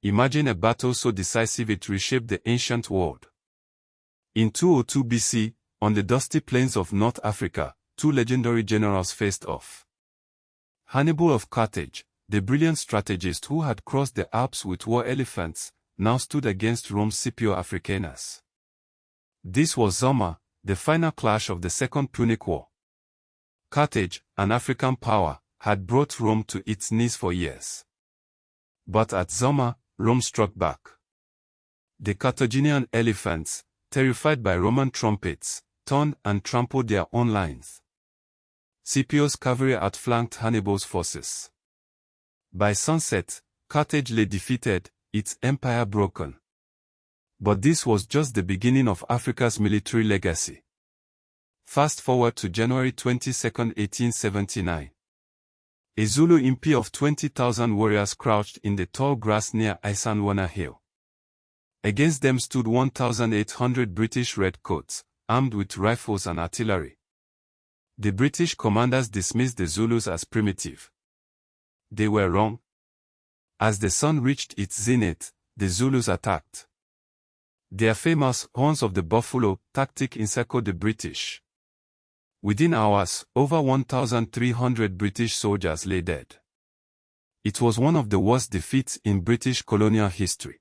Imagine a battle so decisive it reshaped the ancient world. In 202 BC, on the dusty plains of North Africa, two legendary generals faced off. Hannibal of Carthage, the brilliant strategist who had crossed the Alps with war elephants, now stood against Rome's Scipio Africanus. This was Zama, the final clash of the Second Punic War. Carthage, an African power, had brought Rome to its knees for years. But at Zama, Rome struck back. The Carthaginian elephants, terrified by Roman trumpets, turned and trampled their own lines. Scipio's cavalry outflanked Hannibal's forces. By sunset, Carthage lay defeated, its empire broken. But this was just the beginning of Africa's military legacy. Fast forward to January 22, 1879. A Zulu impi of 20,000 warriors crouched in the tall grass near Isanwana Hill. Against them stood 1,800 British redcoats, armed with rifles and artillery. The British commanders dismissed the Zulus as primitive. They were wrong. As the sun reached its zenith, the Zulus attacked. Their famous horns of the buffalo tactic encircled the British. Within hours, over 1,300 British soldiers lay dead. It was one of the worst defeats in British colonial history.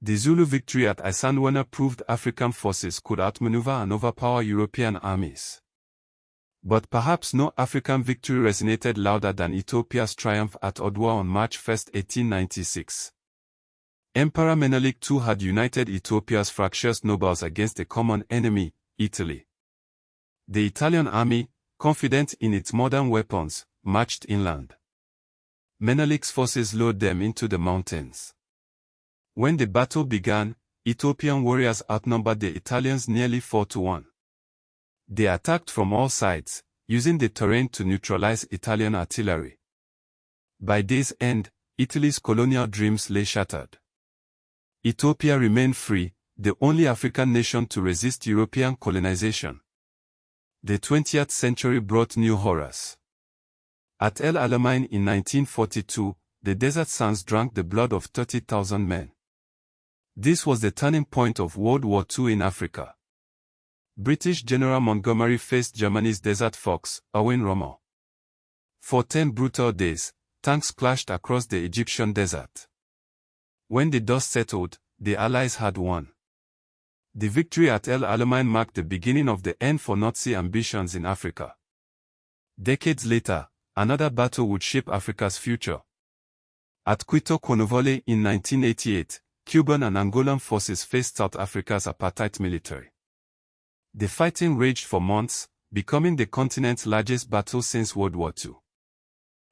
The Zulu victory at Isanwana proved African forces could outmaneuver and overpower European armies. But perhaps no African victory resonated louder than Ethiopia's triumph at Adwa on March 1, 1896. Emperor Menelik II had united Ethiopia's fractious nobles against a common enemy, Italy. The Italian army, confident in its modern weapons, marched inland. Menelik's forces lured them into the mountains. When the battle began, Ethiopian warriors outnumbered the Italians nearly 4-1. They attacked from all sides, using the terrain to neutralize Italian artillery. By day's end, Italy's colonial dreams lay shattered. Ethiopia remained free, the only African nation to resist European colonization. The 20th century brought new horrors. At El Alamein in 1942, the desert sands drank the blood of 30,000 men. This was the turning point of World War II in Africa. British General Montgomery faced Germany's desert fox, Erwin Rommel. For 10 brutal days, tanks clashed across the Egyptian desert. When the dust settled, the Allies had won. The victory at El Alamein marked the beginning of the end for Nazi ambitions in Africa. Decades later, another battle would shape Africa's future. At Quito Cornwall in 1988, Cuban and Angolan forces faced South Africa's apartheid military. The fighting raged for months, becoming the continent's largest battle since World War II.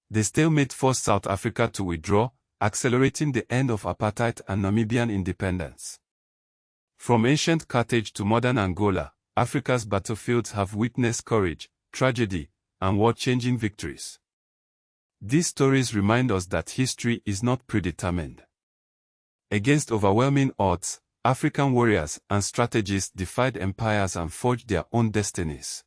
The stalemate forced South Africa to withdraw, accelerating the end of apartheid and Namibian independence. From ancient Carthage to modern Angola, Africa's battlefields have witnessed courage, tragedy, and world-changing victories. These stories remind us that history is not predetermined. Against overwhelming odds, African warriors and strategists defied empires and forged their own destinies.